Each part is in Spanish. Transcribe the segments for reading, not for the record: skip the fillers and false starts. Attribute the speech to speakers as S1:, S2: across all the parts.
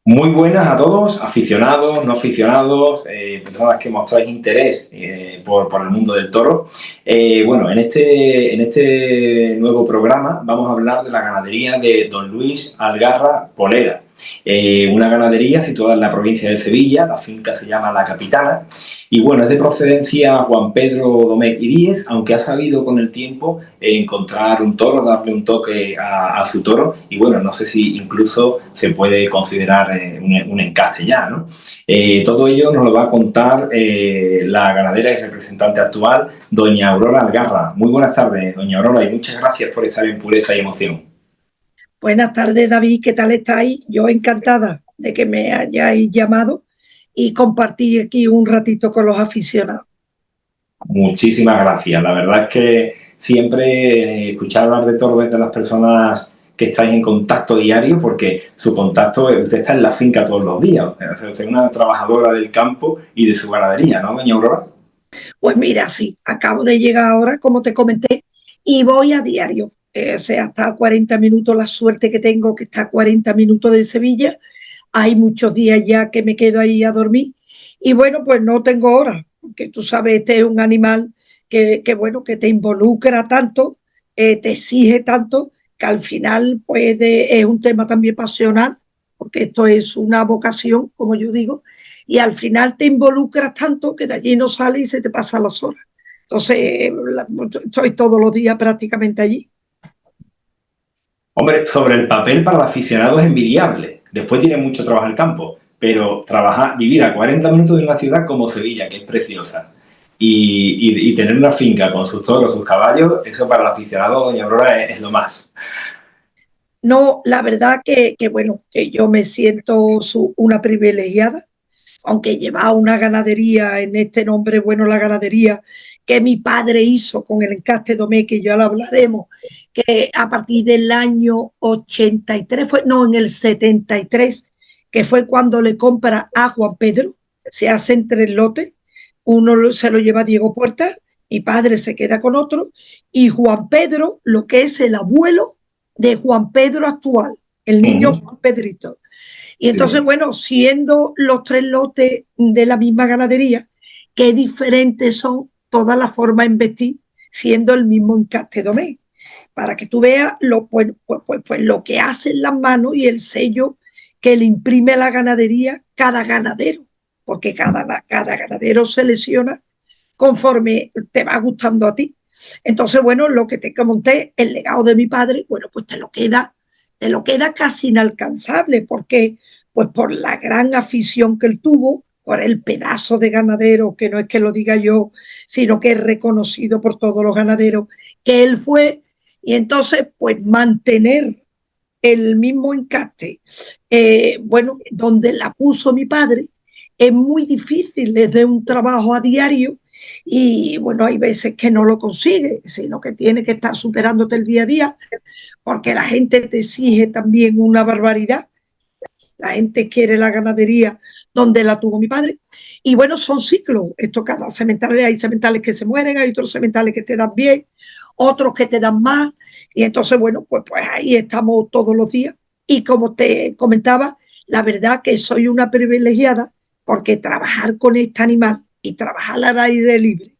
S1: Muy buenas a todos, aficionados, no aficionados, personas que mostráis interés por el mundo del toro. Bueno, en este nuevo programa vamos a hablar de la ganadería de Don Luis Algarra Polera. Una ganadería situada en la provincia de Sevilla, la finca se llama La Capitana, y bueno, es de procedencia Juan Pedro Domecq y Díez, aunque ha sabido con el tiempo encontrar un toro, darle un toque a su toro, y bueno, no sé si incluso se puede considerar un encaste ya, ¿no? Todo ello nos lo va a contar la ganadera y representante actual, doña Aurora Algarra. Muy buenas tardes, doña Aurora, y muchas gracias por estar en Pureza y Emoción.
S2: Buenas tardes, David, ¿qué tal estáis? Yo encantada de que me hayáis llamado y compartir aquí un ratito con los aficionados.
S1: Muchísimas gracias. La verdad es que siempre escuchar hablar de toros desde las personas que estáis en contacto diario, porque su contacto, usted está en la finca todos los días. Usted es una trabajadora del campo y de su ganadería, ¿no, doña Aurora?
S2: Pues mira, sí, acabo de llegar ahora, como te comenté, y voy a diario. O sea, hasta 40 minutos, la suerte que tengo que está a 40 minutos de Sevilla. Hay muchos días ya que me quedo ahí a dormir. Y bueno, pues no tengo horas, porque tú sabes, este es un animal bueno, que te involucra tanto, te exige tanto, que al final es un tema también pasional, porque esto es una vocación, como yo digo, y al final te involucras tanto que de allí no sales y se te pasan las horas. Entonces, estoy todos los días prácticamente allí.
S1: Hombre, sobre el papel para el aficionado es envidiable. Después tiene mucho trabajo el campo, pero vivir a 40 minutos de una ciudad como Sevilla, que es preciosa, y tener una finca con sus toros, sus caballos, eso para el aficionado, doña Aurora, es lo más.
S2: No, la verdad bueno, que yo me siento una privilegiada, aunque llevaba una ganadería en este nombre, bueno, la ganadería que mi padre hizo con el encaste Domecq, que ya lo hablaremos, que a partir del año 83, no, en el 73, que fue cuando le compra a Juan Pedro, se hacen 3 lotes, uno se lo lleva a Diego Puerta, mi padre se queda con otro, y Juan Pedro, lo que es el abuelo de Juan Pedro actual, el niño Juan Pedrito. Y entonces,
S1: Sí.
S2: bueno, siendo los 3 lotes de la misma ganadería, qué diferentes son todas las formas en vestir, siendo el mismo encaste Domecq. Para que tú veas pues lo que hacen las manos y el sello que le imprime a la ganadería cada ganadero, porque cada ganadero selecciona conforme te va gustando a ti. Entonces, bueno, lo que te comenté, el legado de mi padre, bueno, pues te lo queda casi inalcanzable, porque pues por la gran afición que él tuvo, por el pedazo de ganadero, que no es que lo diga yo, sino que es reconocido por todos los ganaderos, que él fue, y entonces pues mantener el mismo encaste, bueno, donde la puso mi padre, es muy difícil, es de un trabajo a diario y bueno, hay veces que no lo consigue, sino que tiene que estar superándote el día a día porque la gente te exige también una barbaridad. La gente quiere la ganadería donde la tuvo mi padre. Y bueno, son ciclos. Esto cada semental, hay sementales que se mueren, hay otros sementales que te dan bien, otros que te dan más. Y entonces, bueno, pues ahí estamos todos los días. Y como te comentaba, la verdad que soy una privilegiada porque trabajar con este animal y trabajar al aire libre,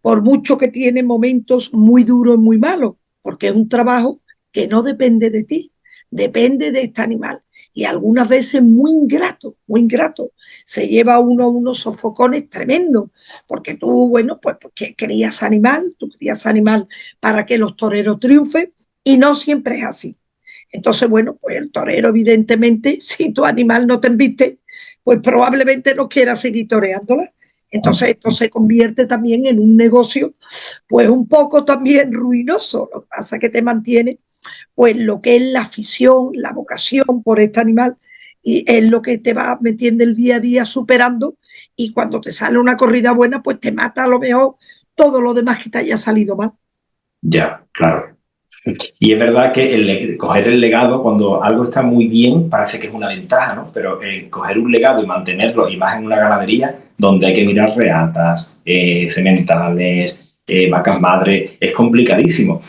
S2: por mucho que tiene momentos muy duros y muy malos, porque es un trabajo que no depende de ti, depende de este animal. Y algunas veces muy ingrato, muy ingrato. Se lleva uno a unos sofocones tremendos, porque tú, bueno, pues que querías animal, tú querías animal para que los toreros triunfen, y no siempre es así. Entonces, bueno, pues el torero, evidentemente, si tu animal no te embiste, pues probablemente no quiera seguir toreándola. Entonces esto se convierte también en un negocio, pues un poco también ruinoso. Lo que pasa es que te mantiene, pues lo que es la afición, la vocación por este animal, y es lo que te va metiendo el día a día superando, y cuando te sale una corrida buena, pues te mata a lo mejor todo lo demás que te haya salido mal.
S1: Ya, claro. Y es verdad que coger el legado, cuando algo está muy bien, parece que es una ventaja, ¿no? Pero coger un legado y mantenerlo, y más en una ganadería, donde hay que mirar reatas, sementales, vacas madre, es complicadísimo.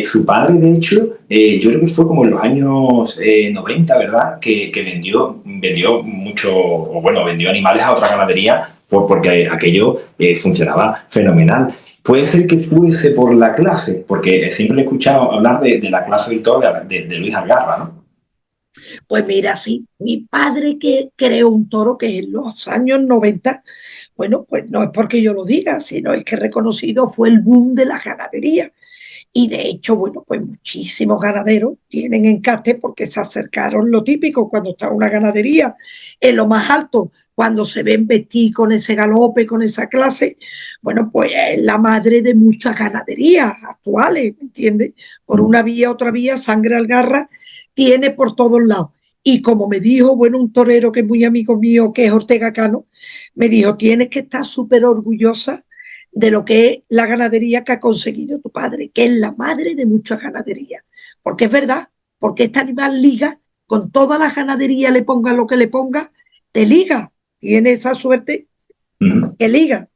S1: Su padre, de hecho, yo creo que fue como en los años 90, ¿verdad? Que vendió mucho, o bueno, vendió animales a otra ganadería porque aquello funcionaba fenomenal. Puede ser que fuese por la clase, porque siempre he escuchado hablar de la clase del toro de Luis Algarra, ¿no?
S2: Pues mira, sí, mi padre que creó un toro que en los años 90, bueno, pues no es porque yo lo diga, sino es que reconocido fue el boom de la ganadería. Y de hecho, bueno, pues muchísimos ganaderos tienen encaste porque se acercaron lo típico cuando está una ganadería en lo más alto, cuando se ven vestir con ese galope, con esa clase, bueno, pues es la madre de muchas ganaderías actuales, ¿me entiendes? Por una vía, otra vía, Sangre Algarra tiene por todos lados. Y como me dijo, bueno, un torero que es muy amigo mío, que es Ortega Cano, me dijo, tienes que estar súper orgullosa de lo que es la ganadería que ha conseguido tu padre, que es la madre de muchas ganaderías. Porque es verdad, porque este animal liga, con toda la ganadería le ponga lo que le ponga, te liga. Tiene esa suerte
S1: Ujú.
S2: que liga.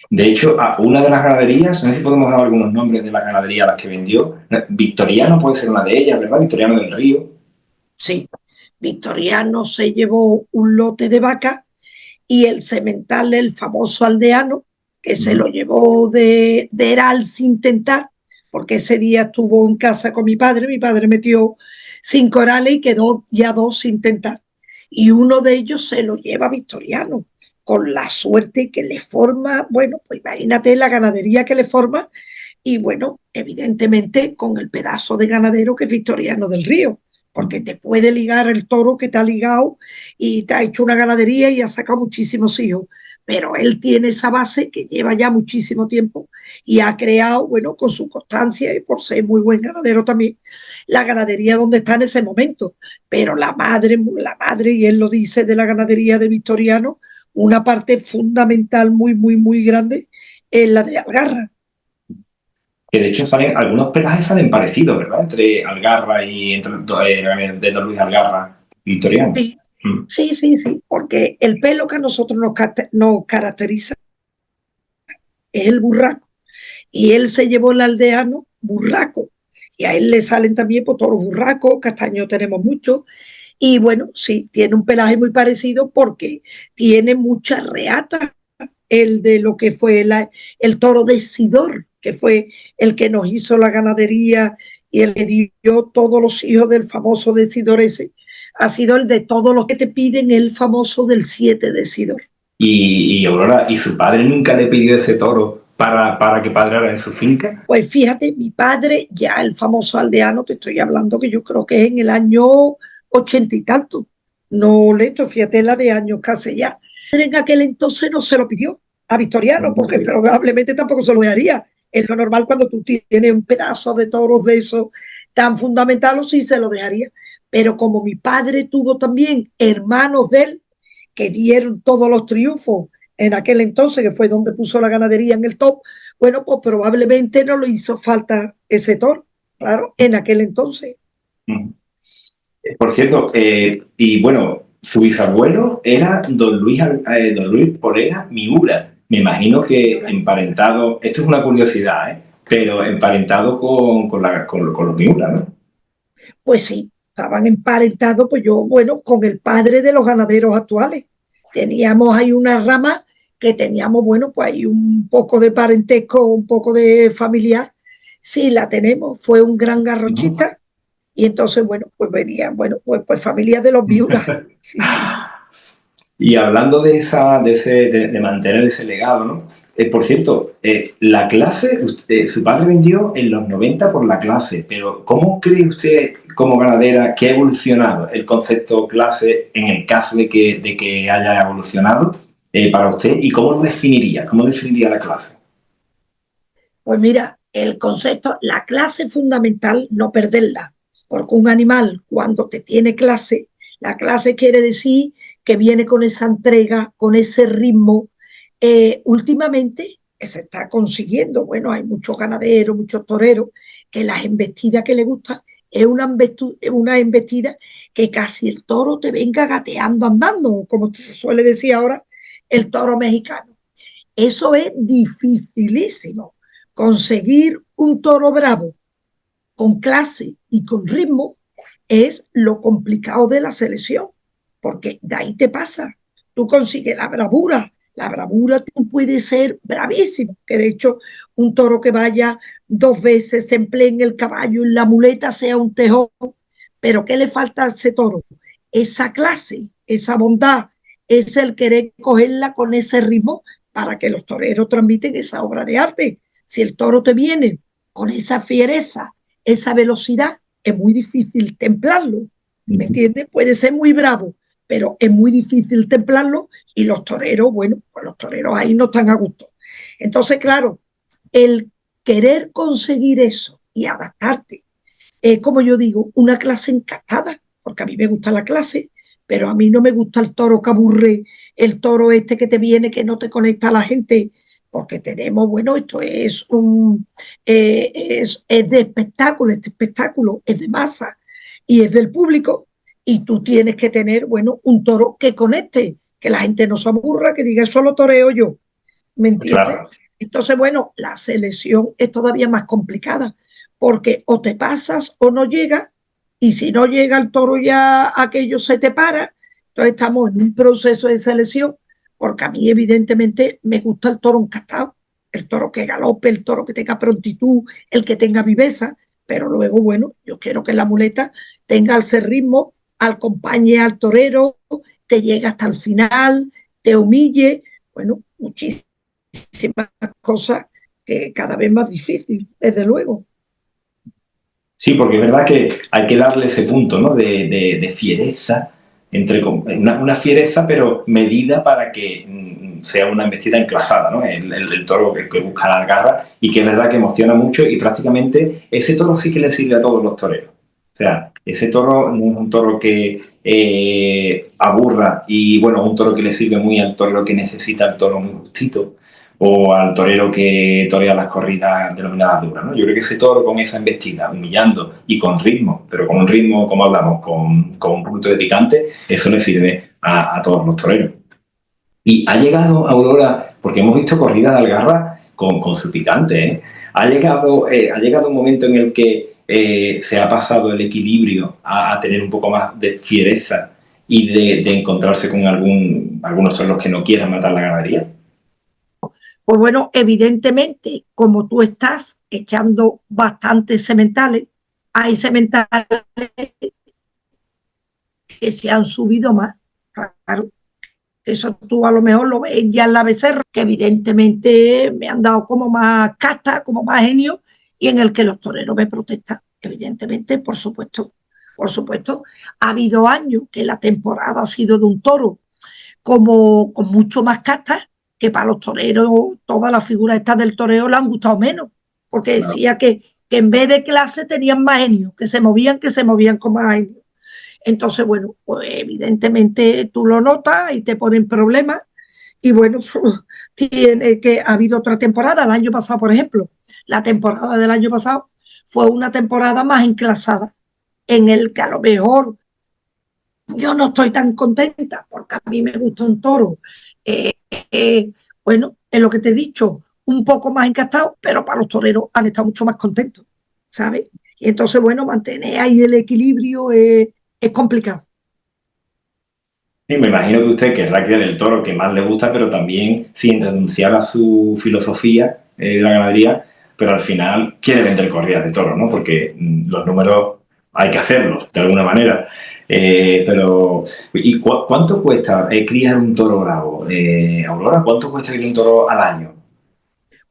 S1: De hecho, a una de las ganaderías, no sé si podemos dar algunos nombres de la ganadería a las que vendió. Victoriano puede ser una de ellas, ¿verdad? Victoriano del Río.
S2: Sí, Victoriano se llevó un lote de vaca y el semental, el famoso aldeano, que se
S1: Ujú.
S2: lo llevó de Heral sin tentar, porque ese día estuvo en casa con mi padre metió 5 orales y quedó ya 2 sin tentar. Y uno de ellos se lo lleva Victoriano, con la suerte que le forma, bueno, pues imagínate la ganadería que le forma, y bueno, evidentemente con el pedazo de ganadero que es Victoriano del Río, porque te puede ligar el toro que te ha ligado y te ha hecho una ganadería y ha sacado muchísimos hijos. Pero él tiene esa base que lleva ya muchísimo tiempo y ha creado, bueno, con su constancia y por ser muy buen ganadero también, la ganadería donde está en ese momento. Pero la madre, y él lo dice de la ganadería de Victoriano, una parte fundamental muy, muy, muy grande es la de Algarra.
S1: Que de hecho algunos pelajes salen parecidos, ¿verdad? Entre Algarra y entre de Don Luis Algarra, Victoriano.
S2: Sí,
S1: Mm.
S2: sí, sí, sí, porque el pelo que a nosotros nos caracteriza es el burraco. Y él se llevó el aldeano burraco. Y a él le salen también pues, todos los burracos, castaños tenemos muchos. Y bueno, sí, tiene un pelaje muy parecido porque tiene mucha reata el de lo que fue el toro de Sidor, que fue el que nos hizo la ganadería y el que dio todos los hijos del famoso de Sidor ese. Ha sido el de todos los que te piden el famoso del 7 de Sidor.
S1: Y Aurora, ¿y su padre nunca le pidió ese toro para que padrara en su finca?
S2: Pues fíjate, mi padre, ya el famoso aldeano, te estoy hablando que yo creo que es en el año 80 y tanto. No le esto, fíjate la de años casi ya. En aquel entonces no se lo pidió a Victoriano, porque probablemente tampoco se lo daría. Es lo normal cuando tú tienes un pedazo de toros de eso tan fundamental, o sí se lo dejaría. Pero como mi padre tuvo también hermanos de él que dieron todos los triunfos en aquel entonces, que fue donde puso la ganadería en el top, bueno, pues probablemente no le hizo falta ese toro, claro, en aquel entonces.
S1: Mm. Por cierto, y bueno, su bisabuelo era don Luis Polera Miura. Me imagino que emparentado, esto es una curiosidad, ¿eh? Pero emparentado con los Miura, ¿no?
S2: Pues sí, estaban emparentados, pues yo, bueno, con el padre de los ganaderos actuales. Teníamos ahí una rama que teníamos, bueno, pues ahí un poco de parentesco, un poco de familiar. Sí, la tenemos, fue un gran
S1: No.
S2: garrochista y entonces, bueno, pues venían, bueno, pues familia de los Miura. Sí, sí, sí.
S1: Y hablando de mantener ese legado, ¿no? Por cierto, la clase, su padre vendió en los 90 por la clase, pero ¿cómo cree usted como ganadera que ha evolucionado el concepto clase en el caso de que haya evolucionado para usted? ¿Y cómo lo definiría? ¿Cómo definiría la clase?
S2: Pues mira, el concepto, la clase fundamental, no perderla, porque un animal cuando te tiene clase, la clase quiere decir que viene con esa entrega, con ese ritmo. Últimamente se está consiguiendo, bueno, hay muchos ganaderos, muchos toreros, que las embestidas que les gustan es una embestida que casi el toro te venga gateando andando, como se suele decir ahora, el toro mexicano. Eso es dificilísimo. Conseguir un toro bravo con clase y con ritmo es lo complicado de la selección, porque de ahí te pasa. Tú consigues la bravura tú puedes ser bravísimo, que de hecho un toro que vaya 2 veces, se emplee en el caballo, en la muleta sea un tejón, pero ¿qué le falta a ese toro? Esa clase, esa bondad, es el querer cogerla con ese ritmo para que los toreros transmiten esa obra de arte. Si el toro te viene con esa fiereza, esa velocidad, es muy difícil templarlo, ¿me entiendes? Puede ser muy bravo, pero es muy difícil templarlo y los toreros, bueno, pues los toreros ahí no están a gusto. Entonces, claro, el querer conseguir eso y adaptarte, como yo digo, una clase encantada, porque a mí me gusta la clase, pero a mí no me gusta el toro que aburre, el toro este que te viene, que no te conecta a la gente, porque tenemos, bueno, esto es es de espectáculo, este espectáculo es de masa y es del público, y tú tienes que tener, bueno, un toro que conecte, que la gente no se aburra, que diga, solo toreo yo, ¿me entiendes?
S1: Claro,
S2: Entonces, bueno, la selección es todavía más complicada, porque o te pasas o no llega, y si no llega el toro ya aquello se te para, entonces estamos en un proceso de selección, porque a mí evidentemente me gusta el toro encastado, el toro que galope, el toro que tenga prontitud, el que tenga viveza, pero luego, bueno, yo quiero que la muleta tenga ese ritmo, acompañe al torero, te llegue hasta el final, te humille, bueno, muchísimas cosas que cada vez más difícil, desde luego.
S1: sí, porque es verdad que hay que darle ese punto, ¿no? De fiereza, una fiereza, pero medida para que sea una embestida enclasada, ¿no? El toro que busca la garra y que es verdad que emociona mucho y prácticamente ese toro sí que le sirve a todos los toreros. O sea, ese toro no es un toro que aburra y, bueno, un toro que le sirve muy al torero que necesita el toro muy justito o al torero que torea las corridas denominadas duras, ¿no? Yo creo que ese toro con esa embestida, humillando y con ritmo, pero con un ritmo, como hablamos, con un punto de picante, eso le sirve a todos los toreros. Y ha llegado, Aurora, porque hemos visto corridas de Algarra con su picante, ¿eh? Ha llegado un momento en el que se ha pasado el equilibrio a tener un poco más de fiereza y de encontrarse con algunos toreros que no quieran matar la ganadería.
S2: Pues bueno, evidentemente, como tú estás echando bastantes sementales, hay sementales que se han subido más. Claro, eso tú a lo mejor lo ves ya en la becerra, que evidentemente me han dado como más casta, como más genio, y en el que los toreros me protestan. Evidentemente, por supuesto, por supuesto. Ha habido años que la temporada ha sido de un toro como con mucho más casta, que para los toreros todas las figuras estas del toreo le han gustado menos, porque
S1: Claro.
S2: decía que en vez de clase tenían más genio, que se movían con más genio. Entonces, bueno, pues evidentemente tú lo notas y te ponen problemas. Y bueno, tiene que ha habido otra temporada, el año pasado, por ejemplo, la temporada del año pasado fue una temporada más enclasada, en el que a lo mejor yo no estoy tan contenta, porque a mí me gusta un toro. Eh, eh, bueno, es lo que te he dicho, un poco más encastado, pero para los toreros han estado mucho más contentos, ¿sabes? Y entonces, bueno, mantener ahí el equilibrio es complicado.
S1: Sí, me imagino que usted querrá criar el toro que más le gusta, pero también sin renunciar a su filosofía de la ganadería, pero al final quiere vender corridas de toro, ¿no? Porque los números hay que hacerlos de alguna manera. Pero, ¿y cuánto cuesta criar un toro bravo? Aurora, ¿cuánto cuesta criar un toro al año?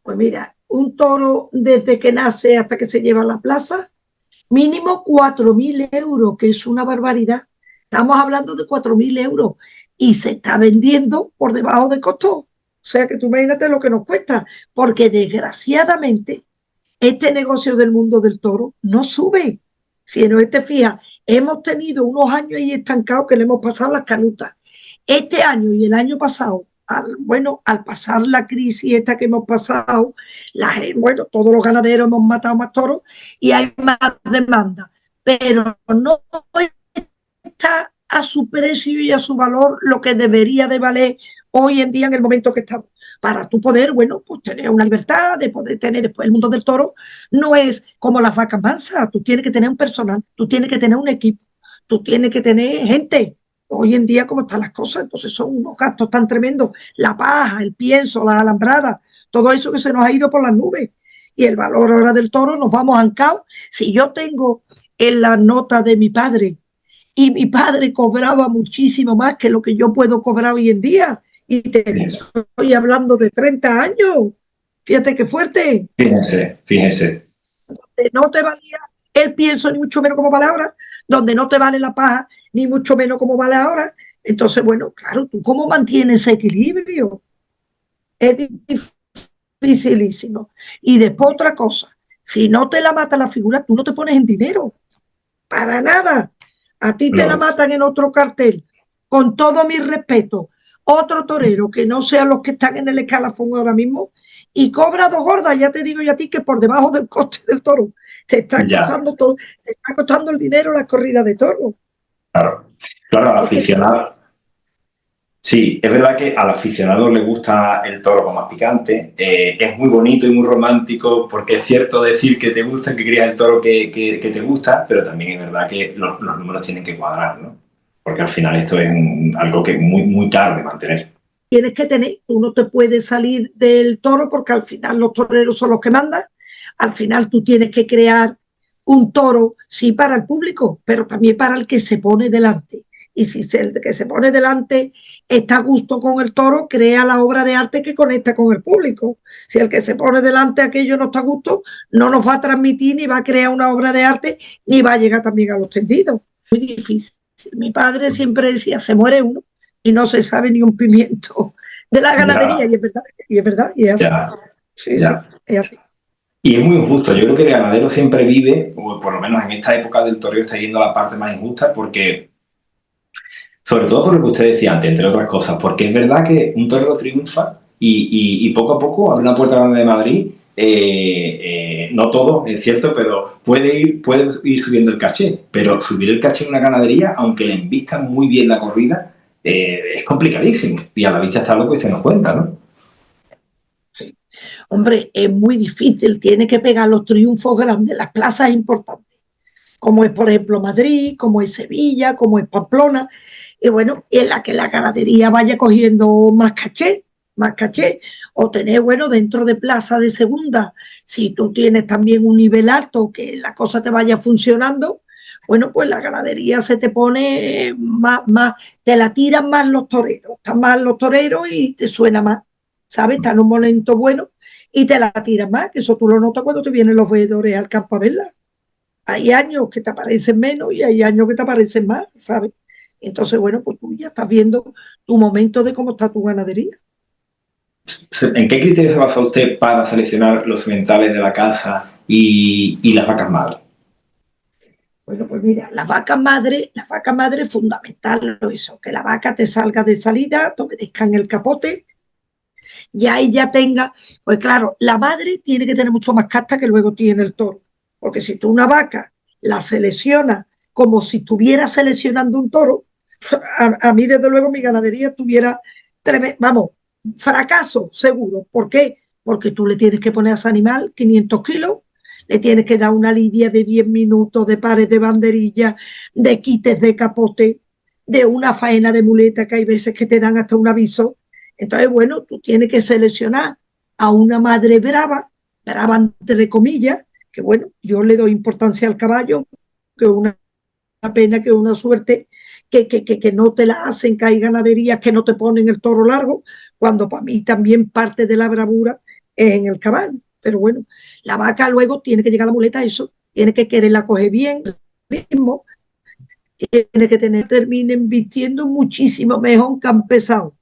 S2: Pues mira, un toro desde que nace hasta que se lleva a la plaza, mínimo 4.000 euros, que es una barbaridad. Estamos hablando de 4.000 euros y se está vendiendo por debajo de costo. O sea que tú imagínate lo que nos cuesta, porque desgraciadamente este negocio del mundo del toro no sube. Si no te fijas, hemos tenido unos años ahí estancados que le hemos pasado las canutas. Este año y el año pasado, bueno, al pasar la crisis esta que hemos pasado, bueno, todos los ganaderos hemos matado más toros y hay más demanda, pero no está a su precio y a su valor lo que debería de valer hoy en día en el momento que estamos. para tú poder, bueno, pues tener una libertad de poder tener después el mundo del toro. No es como las vacas mansas, tú tienes que tener un personal, tú tienes que tener un equipo, tú tienes que tener gente. Hoy en día, como están las cosas, entonces son unos gastos tan tremendos. La paja, el pienso, la alambrada, todo eso que se nos ha ido por las nubes. Y el valor ahora del toro nos vamos ancados. Si yo tengo en la nota de mi padre y mi padre cobraba muchísimo más que lo que yo puedo cobrar hoy en día, y te
S1: Fíjense,
S2: estoy hablando de 30 años, fíjate qué fuerte,
S1: fíjense, fíjense.
S2: no te valía el pienso ni mucho menos como vale ahora, donde no te vale la paja ni mucho menos como vale ahora. Entonces, bueno, claro, ¿tú cómo mantienes ese equilibrio? Es dificilísimo. Y después otra cosa, si no te la mata la figura, tú no te pones en dinero, para nada. A ti te la
S1: Lógico.
S2: matan en otro cartel, con todo mi respeto, otro torero que no sean los que están en el escalafón ahora mismo y cobra dos gordas, ya te digo yo a ti que por debajo del coste del toro te está
S1: Ya,
S2: costando todo, te está costando el dinero las corridas de toro.
S1: claro. Claro, al
S2: Porque si
S1: aficionado. Sí, es verdad que al aficionado le gusta el toro con más picante. Es muy bonito y muy romántico porque es cierto decir que te gusta, que crías el toro que te gusta, pero también es verdad que los números tienen que cuadrar, ¿no? Porque al final esto es algo que es muy, muy caro de mantener.
S2: tienes que tener, tú no te puedes salir del toro porque al final los toreros son los que mandan, al final tú tienes que crear un toro, sí, para el público, pero también para el que se pone delante. Y si el que se pone delante está a gusto con el toro, crea la obra de arte que conecta con el público. Si el que se pone delante aquello no está a gusto, no nos va a transmitir ni va a crear una obra de arte, ni va a llegar también a los tendidos. Muy difícil. Mi padre siempre decía, se muere uno y no se sabe ni un pimiento de la ganadería,
S1: Ya,
S2: y es verdad, y es verdad, y es así.
S1: ya,
S2: Sí, sí,
S1: ya.
S2: es así.
S1: Y es muy injusto. Yo creo que el ganadero siempre vive, o por lo menos en esta época del toreo está yendo a la parte más injusta, porque, sobre todo por lo que usted decía antes, entre otras cosas, porque es verdad que un torero triunfa y poco a poco abre una puerta grande de Madrid. No todo, es cierto, pero puede ir subiendo el caché. Pero subir el caché en una ganadería, aunque le invistan muy bien la corrida, es complicadísimo. Y a la vista está lo que usted nos cuenta, ¿no?
S2: Sí. Hombre, es muy difícil, tiene que pegar los triunfos grandes, las plazas importantes, como es, por ejemplo, Madrid, como es Sevilla, como es Pamplona, y bueno, en la que la ganadería vaya cogiendo más caché, o tener, bueno, dentro de plaza de segunda, si tú tienes también un nivel alto, que la cosa te vaya funcionando, bueno, pues la ganadería se te pone más, te la tiran más los toreros, están más los toreros y te suena más, ¿sabes? Está en un momento bueno y te la tiran más, que eso tú lo notas cuando te vienen los veedores al campo a verla. Hay años que te aparecen menos y hay años que te aparecen más, ¿sabes? Entonces, bueno, pues tú ya estás viendo tu momento de cómo está tu ganadería.
S1: ¿En qué criterios se basa usted para seleccionar los sementales de la casa y las vacas madres?
S2: Bueno, pues mira, la vaca madre es fundamental eso, que la vaca te salga de salida, te obedezca en el capote, y ahí ya tenga, pues claro, la madre tiene que tener mucho más casta que luego tiene el toro, porque si tú una vaca la seleccionas como si estuviera seleccionando un toro, a mí desde luego mi ganadería estuviera, vamos, fracaso seguro. ¿Por qué? Porque tú le tienes que poner a ese animal 500 kilos, le tienes que dar una lidia de 10 minutos, de pares de banderilla, de quites de capote, de una faena de muleta que hay veces que te dan hasta un aviso. Entonces, bueno, tú tienes que seleccionar a una madre brava, brava entre comillas, que bueno, yo le doy importancia al caballo, que una pena, que una suerte, que no te la hacen, que hay ganaderías que no te ponen el toro largo, cuando para mí también parte de la bravura es en el caballo. Pero bueno, la vaca luego tiene que llegar a la muleta, eso, tiene que quererla coger bien, mismo, tiene que tener, terminen vistiendo muchísimo mejor que han empezado.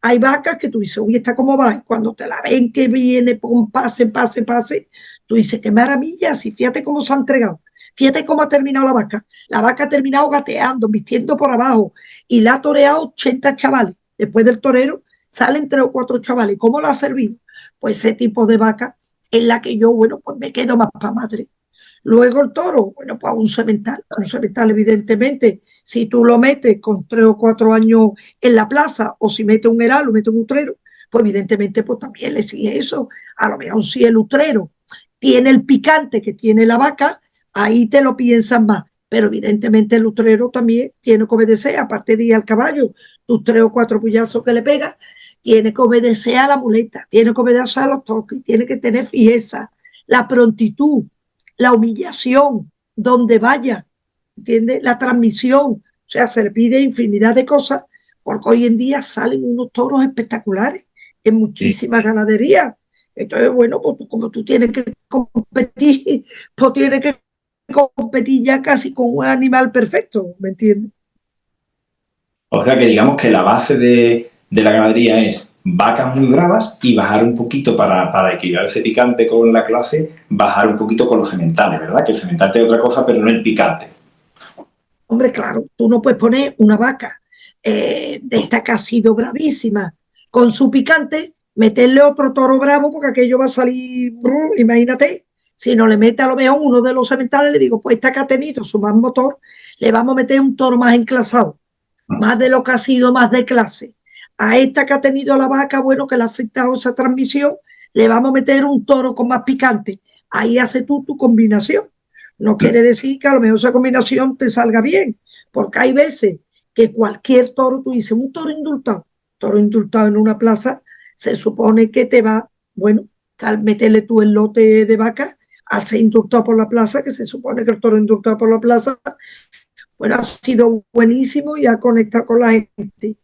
S2: Hay vacas que tú dices, uy, ¿está cómo va? Y cuando te la ven que viene, pum, pase, pase, pase, tú dices, qué maravilla, si fíjate cómo se ha entregado. Fíjate cómo ha terminado la vaca. La vaca ha terminado gateando, vistiendo por abajo y la ha toreado 80 chavales. Después del torero salen 3 o 4 chavales. ¿Cómo lo ha servido? Pues ese tipo de vaca es la que yo, bueno, pues me quedo más para madre. Luego el toro, bueno, pues un semental evidentemente, si tú lo metes con 3 o 4 años en la plaza o si metes un heralo, metes un utrero, pues evidentemente pues también le exige eso. A lo mejor si el utrero tiene el picante que tiene la vaca, ahí te lo piensan más. Pero evidentemente el utrero también tiene que obedecer, aparte de ir al caballo, tus 3 o 4 puyazos que le pega, tiene que obedecer a la muleta, tiene que obedecer a los toques, tiene que tener fijeza, la prontitud, la humillación, donde vaya, ¿entiendes? La transmisión, o sea, se le pide infinidad de cosas, porque hoy en día salen unos toros espectaculares en
S1: Sí.
S2: muchísimas ganaderías. Entonces, bueno, pues como tú tienes que competir, pues tienes que competir ya casi con un animal perfecto, ¿me entiendes?
S1: O sea que digamos que la base de la ganadería es vacas muy bravas y bajar un poquito para equilibrar ese picante con la clase, bajar un poquito con los sementales, ¿verdad? Que el semental es otra cosa, pero no el picante.
S2: Hombre, claro, tú no puedes poner una vaca de esta que ha sido bravísima con su picante, meterle otro toro bravo porque aquello va a salir, imagínate, si no le mete a lo mejor uno de los sementales, le digo, pues esta que ha tenido su más motor, le vamos a meter un toro más enclasado, más de lo que ha sido más de clase. A esta que ha tenido la vaca, bueno, que le ha afectado esa transmisión, le vamos a meter un toro con más picante. Ahí hace tú tu combinación. No quiere decir que a lo mejor esa combinación te salga bien, porque hay veces que cualquier toro, tú dices, un toro indultado en una plaza, se supone que te va, bueno, al meterle tú el lote de vaca, al ser indultado por la plaza, que se supone que el toro indultado por la plaza, bueno, ha sido buenísimo y ha conectado con la gente.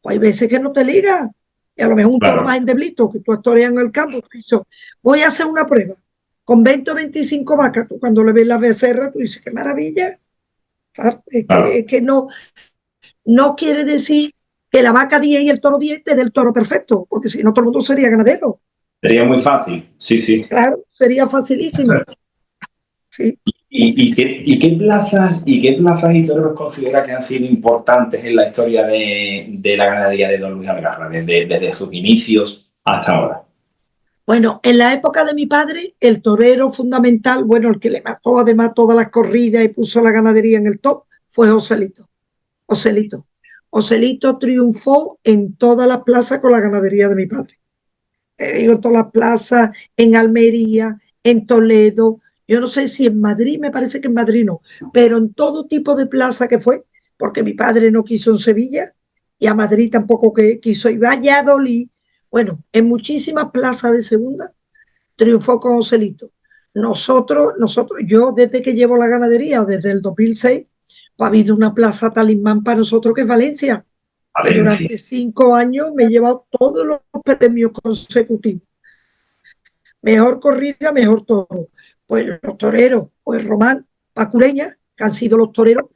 S2: Pues hay veces que no te liga, y a lo mejor un toro
S1: Claro.
S2: más endeblito, que tú toreas en el campo, tú dices, voy a hacer una prueba con 20 o 25 vacas, tú cuando le ves la becerra, tú dices, qué maravilla. Claro,
S1: Claro.
S2: es que no, no quiere decir que la vaca 10 y el toro 10 te dé el toro perfecto, porque si no todo el mundo sería ganadero.
S1: Sería muy fácil, sí, sí.
S2: Claro, sería facilísimo. Sí.
S1: ¿Y qué plazas y toreros considera que han sido importantes en la historia de la ganadería de Don Luis Algarra, desde sus inicios hasta ahora?
S2: Bueno, en la época de mi padre, el torero fundamental, bueno, el que le mató además todas las corridas y puso la ganadería en el top, fue Joselito. Joselito. Joselito triunfó en todas las plazas con la ganadería de mi padre. Te digo, en todas las plazas, en Almería, en Toledo, yo no sé si en Madrid, me parece que en Madrid no, pero en todo tipo de plaza que fue, porque mi padre no quiso en Sevilla y a Madrid tampoco que quiso, y Valladolid, bueno, en muchísimas plazas de segunda triunfó con Joselito. Yo desde que llevo la ganadería, desde el 2006, pues ha habido una plaza talismán para nosotros que es Valencia, que
S1: Valencia.
S2: durante 5 años me he llevado todos los premios consecutivos. Mejor corrida, mejor toro. Pues los toreros, pues Román, Pacureña, que han sido los toreros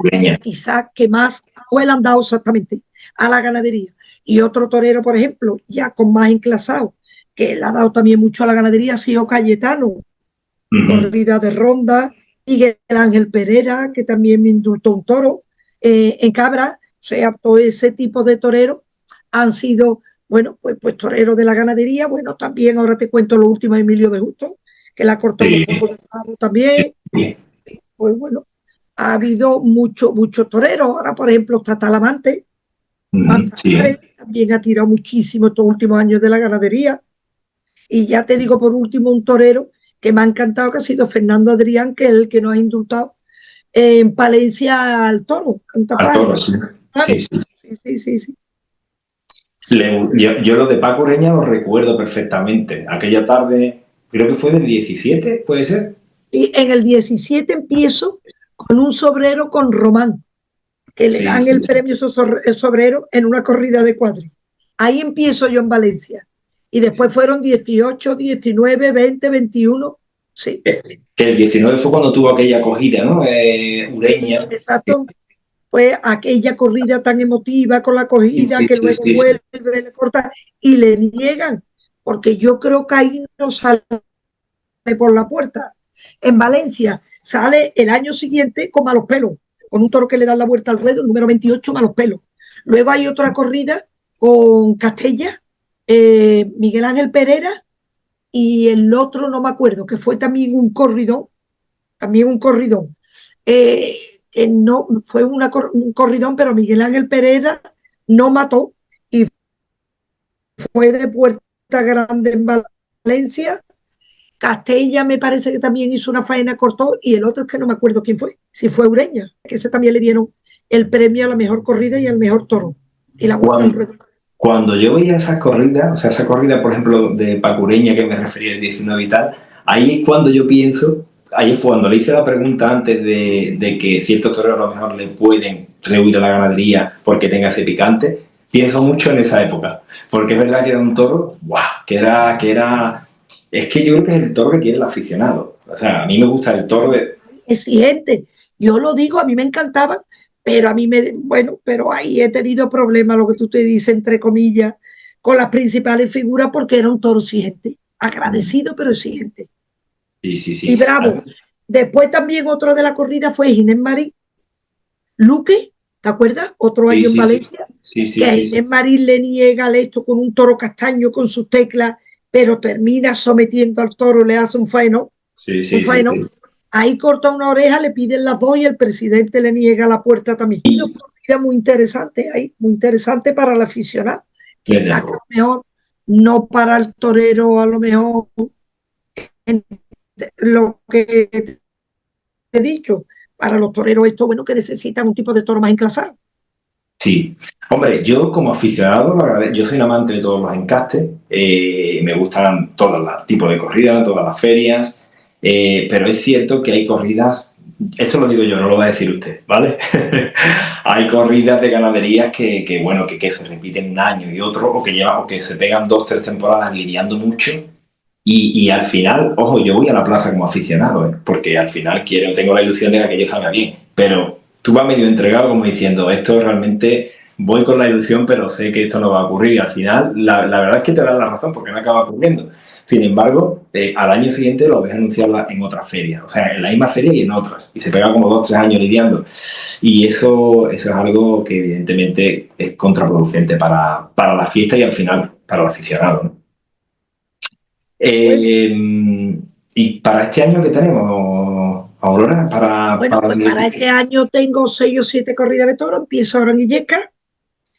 S2: quizás que más le han dado exactamente a la ganadería. Y otro torero, por ejemplo, ya con más enclasado, que le ha dado también mucho a la ganadería, ha sido Cayetano,
S1: Ujú.
S2: corrida de ronda, Miguel Ángel Pereira, que también me indultó un toro, en Cabra, o sea, todo ese tipo de toreros han sido, bueno, pues toreros de la ganadería, bueno, también ahora te cuento lo último de Emilio de Justo, que la cortó un
S1: Sí,
S2: poco de pavo también,
S1: sí,
S2: pues bueno, ha habido muchos toreros, ahora por ejemplo está Talamante,
S1: sí.
S2: Manzanares, también ha tirado muchísimo estos últimos años de la ganadería, y ya te digo por último un torero que me ha encantado, que ha sido Fernando Adrián, que es el que nos ha indultado en Palencia al toro, en
S1: Al
S2: Tapar.
S1: toro, sí. Sí,
S2: Claro,
S1: sí.
S2: sí, sí, sí, sí.
S1: Yo lo de Paco Ureña lo recuerdo perfectamente. Aquella tarde, creo que fue del 17, ¿puede ser?
S2: Y en el 17 empiezo con un sobrero con Román, que le
S1: Sí,
S2: dan
S1: sí,
S2: el
S1: sí.
S2: premio el sobrero en una corrida de cuadri. Ahí empiezo yo en Valencia. Y después fueron 18, 19, 20, 21. Sí,
S1: Que el 19 fue cuando tuvo aquella acogida, ¿no?
S2: sí,
S1: Ureña.
S2: exacto. Fue aquella corrida tan emotiva con la
S1: Sí,
S2: cogida
S1: sí,
S2: que
S1: sí,
S2: luego
S1: sí, sí.
S2: vuelve, le corta y le niegan, porque yo creo que ahí no sale por la puerta. En Valencia sale el año siguiente con malos pelos, con un toro que le da la vuelta al ruedo, el número 28, malos pelos. Luego hay otra corrida con Castella, Miguel Ángel Pereira y el otro no me acuerdo, que fue también un corridón. Eh, que no fue un corridón, pero Miguel Ángel Pereira no mató y fue de Puerta Grande en Valencia. Castella me parece que también hizo una faena, cortó, y el otro es que no me acuerdo quién fue, si fue Ureña, que ese también le dieron el premio a la mejor corrida y al mejor toro. Y la vuelta al ruedo.
S1: Cuando yo veía esas corridas, o sea, esa corrida, por ejemplo, de Pacureña, que me refería al 19 y tal, ahí es cuando yo pienso, ahí es cuando le hice la pregunta antes de que ciertos toreros a lo mejor le pueden rehuir a la ganadería porque tenga ese picante, pienso mucho en esa época, porque es verdad que era un toro, ¡guau!, es que yo creo que es el toro que quiere el aficionado. O sea, a mí me gusta el toro de...
S2: Exigente. Yo lo digo, a mí me encantaba, pero a mí bueno, pero ahí he tenido problemas, lo que tú te dices, entre comillas, con las principales figuras porque era un toro exigente, agradecido pero exigente.
S1: Sí, sí,
S2: Y
S1: sí.
S2: bravo. Después también otro de la corrida fue Ginés Marín, Luque, ¿te acuerdas? Otro
S1: Sí,
S2: año en
S1: sí, sí.
S2: Valencia,
S1: Sí, sí,
S2: que a
S1: sí, sí.
S2: Ginés Marín le niega esto con un toro castaño con sus teclas, pero termina sometiendo al toro, le hace
S1: Sí,
S2: un
S1: sí, sí,
S2: faeno.
S1: sí.
S2: Ahí corta una oreja, le piden las dos y el presidente le niega la puerta también. Y una corrida muy interesante ahí, muy interesante para el aficionado.
S1: Desde
S2: Quizás a lo
S1: luego.
S2: mejor no para el torero, a lo mejor lo que te he dicho, para los toreros esto, bueno, que necesitan un tipo de toro más enclasado.
S1: Sí, hombre, yo como aficionado, la verdad, yo soy un amante de todos los encastes, me gustan todos los tipos de corridas, todas las ferias, pero es cierto que hay corridas, esto lo digo yo, no lo va a decir usted, ¿vale? Hay corridas de ganaderías bueno, que se repiten un año y otro, o que se pegan 2, 3 temporadas lidiando mucho, y al final, ojo, yo voy a la plaza como aficionado, ¿eh? Porque al final tengo la ilusión de que aquello salga bien, pero tú vas medio entregado como diciendo, esto realmente voy con la ilusión, pero sé que esto no va a ocurrir. Y al final, la verdad es que te dan la razón porque no acaba ocurriendo. Sin embargo, al año siguiente lo ves anunciarla en otras ferias, o sea, en la misma feria y en otras. Y se pega como 2, 3 años lidiando. Y eso es algo que evidentemente es contraproducente para la fiesta y al final para el aficionado, ¿no?
S2: Bueno,
S1: Y para este año, ¿qué tenemos, Aurora?
S2: bueno, pues para este año tengo 6 o 7 corridas de toro, empiezo ahora en Illesca.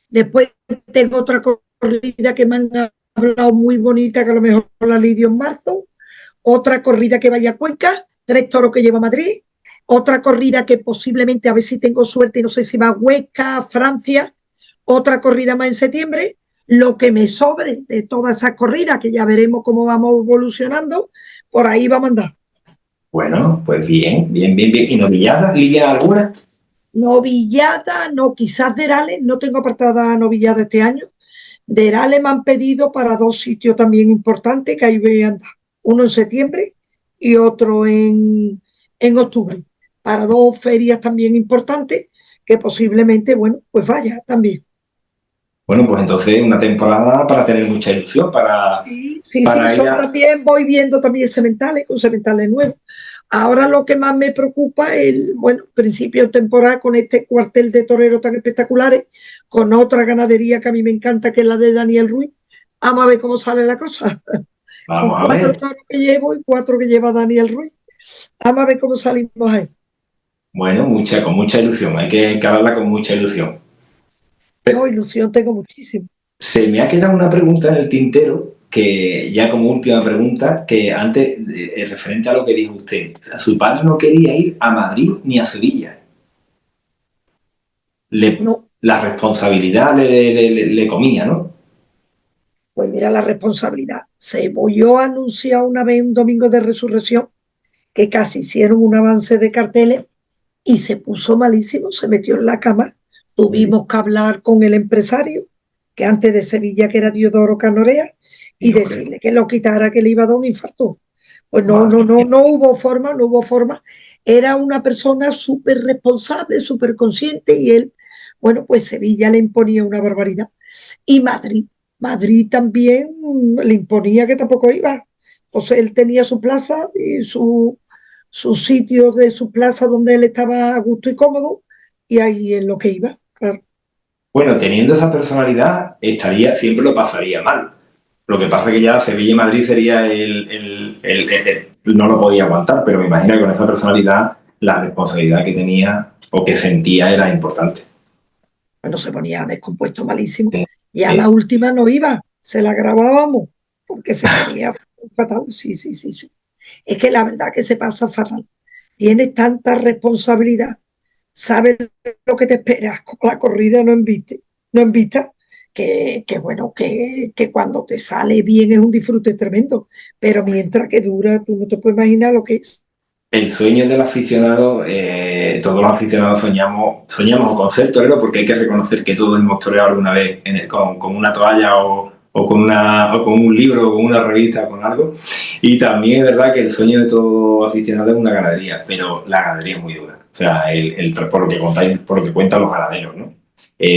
S2: Después tengo otra corrida que me han hablado muy bonita, que a lo mejor la lidio en marzo. Otra corrida que vaya a Cuenca, 3 toros que lleva a Madrid. Otra corrida que posiblemente, a ver si tengo suerte, no sé si va a Huesca, Francia. Otra corrida más en septiembre. Lo que me sobre de todas esas corridas, que ya veremos cómo vamos evolucionando, por ahí va a mandar.
S1: Bueno, pues bien, bien, bien, bien. ¿Y novilladas, Lidia, alguna?
S2: Novillada, no, quizás de Herales, no tengo apartada novillada este año. De Herales me han pedido para 2 sitios también importantes, que ahí voy a andar. Uno en septiembre y otro en octubre. Para 2 ferias también importantes, que posiblemente, bueno, pues vaya también.
S1: Bueno, pues entonces una temporada para tener mucha ilusión,
S2: Sí, sí, sí,
S1: para ir
S2: son
S1: a...
S2: también, voy viendo también sementales, con sementales nuevos. Ahora lo que más me preocupa es el, bueno, principio de temporada con este cuartel de toreros tan espectaculares, con otra ganadería que a mí me encanta, que es la de Daniel Ruiz. Vamos a ver cómo sale la cosa. Con
S1: Vamos a
S2: 4 toros
S1: ver.
S2: que llevo y 4 que lleva Daniel Ruiz. Vamos a ver cómo salimos ahí.
S1: Bueno, con mucha ilusión, hay que encararla con mucha ilusión.
S2: No, ilusión tengo muchísimo.
S1: Se me ha quedado una pregunta en el tintero, que ya como última pregunta, que antes, referente a lo que dijo usted, su padre no quería ir a Madrid ni a Sevilla.
S2: No,
S1: La responsabilidad le comía, ¿no?
S2: pues mira la responsabilidad. Se voy a anunciar una vez un domingo de resurrección que casi hicieron un avance de carteles y se puso malísimo, se metió en la cama. Tuvimos que hablar con el empresario, que antes de Sevilla, que era Diodoro Canorea,
S1: Y
S2: y
S1: hombre,
S2: decirle que lo quitara, que le iba a dar un infarto. Pues no, no,
S1: madre
S2: no,
S1: mía.
S2: no hubo forma, no hubo forma. Era una persona súper responsable, súper consciente, y él, bueno, pues Sevilla le imponía una barbaridad. Y Madrid también le imponía que tampoco iba. Entonces él tenía su plaza y sus sitios de su plaza donde él estaba a gusto y cómodo, y ahí es lo que iba, claro.
S1: Bueno, teniendo esa personalidad, siempre lo pasaría mal. Lo que pasa es que ya Sevilla y Madrid sería no lo podía aguantar, pero me imagino que con esa personalidad la responsabilidad que tenía o que sentía era importante.
S2: Bueno, se ponía descompuesto malísimo.
S1: Sí,
S2: Y a
S1: sí.
S2: la última no iba. se la grabábamos porque se ponía fatal. Sí, sí, sí, sí. Es que la verdad que se pasa fatal. Tienes tanta responsabilidad, sabes lo que te esperas con la corrida no en vista, que bueno, que cuando te sale bien es un disfrute tremendo, pero mientras que dura, tú no te puedes imaginar lo que es.
S1: El sueño del aficionado, todos los aficionados soñamos con ser torero porque hay que reconocer que todos hemos toreado alguna vez con una toalla o con un libro o con una revista o con algo. Y también es verdad que el sueño de todo aficionado es una ganadería, pero la ganadería es muy dura. O sea, por lo que contáis, por lo que cuentan los ganaderos, ¿no?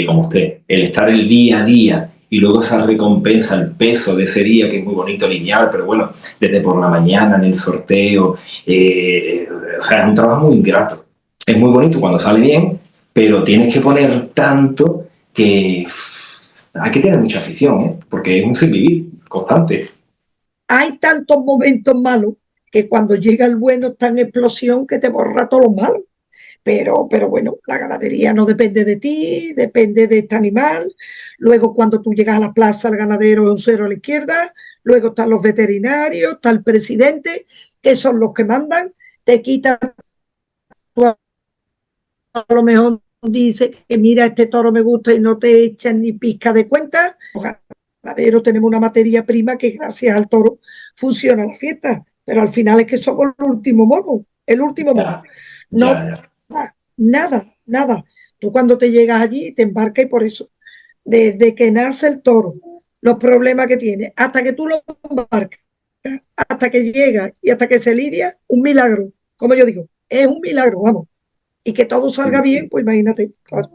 S1: Como usted, el estar el día a día y luego esa recompensa, el peso de ese día, que es muy bonito lineal, pero bueno, desde por la mañana en el sorteo, o sea, es un trabajo muy ingrato. Es muy bonito cuando sale bien, pero tienes que poner tanto que hay que tener mucha afición, ¿eh? Porque es un sin vivir constante.
S2: Hay tantos momentos malos que cuando llega el bueno está en explosión que te borra todos los malos. Pero bueno, la ganadería no depende de ti, depende de este animal. Luego, cuando tú llegas a la plaza, el ganadero es un cero a la izquierda. Luego están los veterinarios, está el presidente, que son los que mandan. Te quitan, tú a lo mejor dices que mira, este toro me gusta y no te echan ni pizca de cuenta. Los ganaderos tenemos una materia prima que gracias al toro funciona la fiesta. Pero al final es que somos el último mono, el último mono.
S1: Ya, ya,
S2: No,
S1: ya.
S2: nada, nada. Tú cuando te llegas allí te embarcas y por eso, desde que nace el toro, los problemas que tiene, hasta que tú lo embarcas, hasta que llega y hasta que se lidia, un milagro. Como yo digo, es un milagro, vamos. Y que todo
S1: Sí,
S2: salga bien,
S1: sí,
S2: pues imagínate, claro.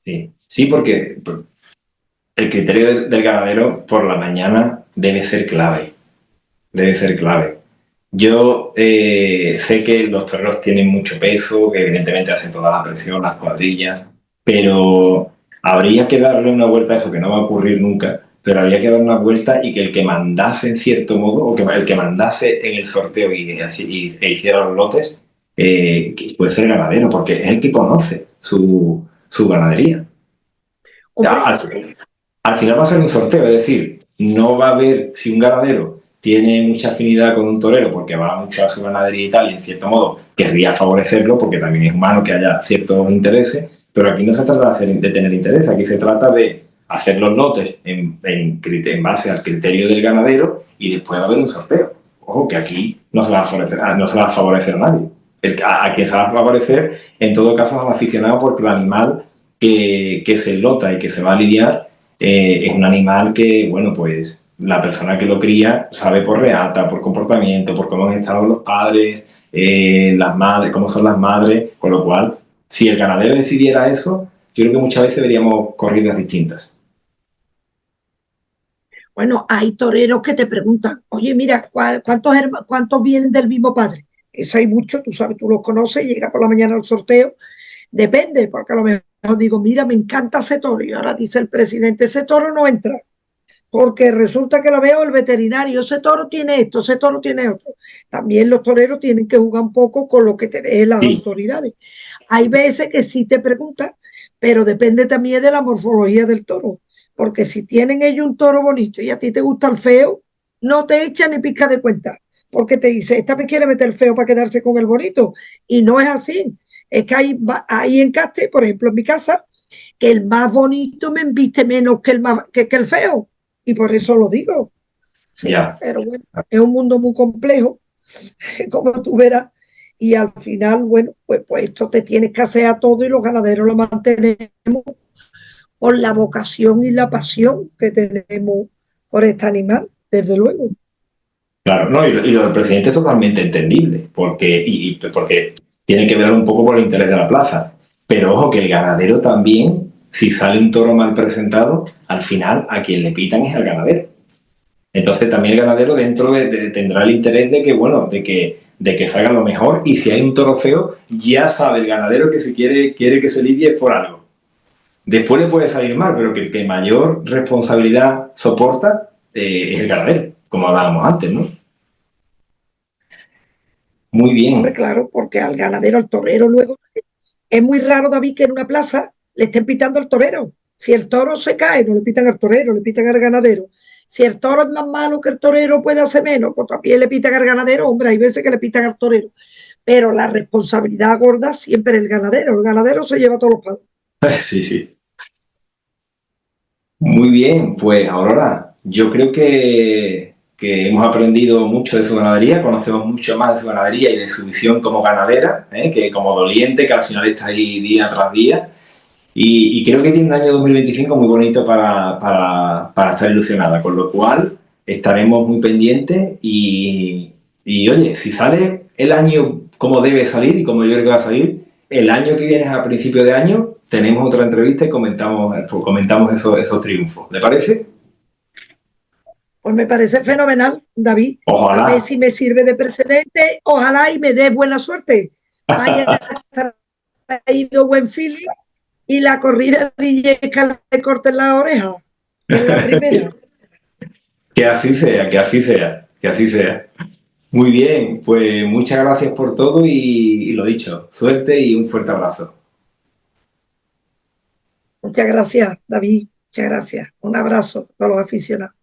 S1: sí. Sí, porque el criterio del ganadero por la mañana debe ser clave. Debe ser clave. Yo sé que los toreros tienen mucho peso, que evidentemente hacen toda la presión, las cuadrillas, pero habría que darle una vuelta a eso, que no va a ocurrir nunca, pero habría que darle una vuelta y que el que mandase en cierto modo, o que el que mandase en el sorteo e hiciera los lotes, que puede ser ganadero, porque es el que conoce su ganadería.
S2: Hombre,
S1: Al, al final va a ser un sorteo, es decir, no va a haber, si un ganadero tiene mucha afinidad con un torero porque va mucho a su ganadería y tal, y en cierto modo querría favorecerlo porque también es humano que haya ciertos intereses, pero aquí no se trata de tener interés, aquí se trata de hacer los lotes en base al criterio del ganadero y después va a haber un sorteo. Ojo, que aquí no se va a favorecer, no se va a, favorecer a nadie. A quien se va a favorecer, en todo caso, es al aficionado porque el animal que se lota y que se va a lidiar es un animal que, bueno, pues la persona que lo cría sabe por reata, por comportamiento, por cómo han estado los padres, las madres, cómo son las madres, con lo cual, si el ganadero decidiera eso, yo creo que muchas veces veríamos corridas distintas.
S2: bueno, hay toreros que te preguntan, oye, mira, ¿cuántos vienen del mismo padre? Eso hay mucho, tú sabes, tú los conoces, llega por la mañana al sorteo. Depende, porque a lo mejor digo, mira, me encanta ese toro. Y ahora dice el presidente, ese toro no entra, porque resulta que lo veo el veterinario, ese toro tiene esto, ese toro tiene otro. También los toreros tienen que jugar un poco con lo que te dejen las
S1: Sí,
S2: autoridades. Hay veces que sí te preguntan, pero depende también de la morfología del toro. Porque si tienen ellos un toro bonito y a ti te gusta el feo, no te echan ni pizca de cuenta. Porque te dice, esta me quiere meter el feo para quedarse con el bonito. Y no es así. Es que hay encaste, por ejemplo, en mi casa, que el más bonito me embiste menos que el feo. Y por eso lo digo. Sí,
S1: ya.
S2: pero bueno, es un mundo muy complejo, como tú verás. Y al final, bueno, pues esto te tienes que hacer a todo y los ganaderos lo mantenemos por la vocación y la pasión que tenemos por este animal, desde luego.
S1: Claro, no, y lo del presidente es totalmente entendible, porque tiene que ver un poco por el interés de la plaza. Pero ojo, que el ganadero también, si sale un toro mal presentado, al final a quien le pitan es al ganadero. Entonces también el ganadero tendrá el interés de que, bueno, de que salga lo mejor, y si hay un toro feo, ya sabe el ganadero que si quiere que se lidie es por algo. Después le puede salir mal, pero que el que mayor responsabilidad soporta es el ganadero, como hablábamos antes, ¿no? Muy
S2: Hombre,
S1: bien.
S2: claro, porque al ganadero, al torero, luego es muy raro, David, que en una plaza le estén pitando al torero. Si el toro se cae, no le pitan al torero, le pitan al ganadero. Si el toro es más malo que el torero, puede hacer menos, pues también le pitan al ganadero, hombre, hay veces que le pitan al torero, pero la responsabilidad gorda siempre es el ganadero se lleva todos los palos.
S1: Sí, sí. Muy bien, pues Aurora, yo creo que hemos aprendido mucho de su ganadería, conocemos mucho más de su ganadería y de su visión como ganadera, que como doliente, que al final está ahí día tras día. Y creo que tiene un año 2025 muy bonito para estar ilusionada, con lo cual estaremos muy pendientes y, oye, si sale el año como debe salir y como yo creo que va a salir, el año que viene a principio de año tenemos otra entrevista y comentamos esos triunfos. ¿Le parece?
S2: Pues me parece fenomenal, David. A ver
S1: Ojalá.
S2: si me sirve de precedente. Ojalá y me dé buena suerte. Vaya traído buen feeling y la corrida de Illescas le corten la oreja en la primera.
S1: Que así sea, que así sea, que así sea. Muy bien, pues muchas gracias por todo y lo dicho, suerte y un fuerte abrazo.
S2: Muchas gracias, David. Muchas gracias. Un abrazo a todos los aficionados.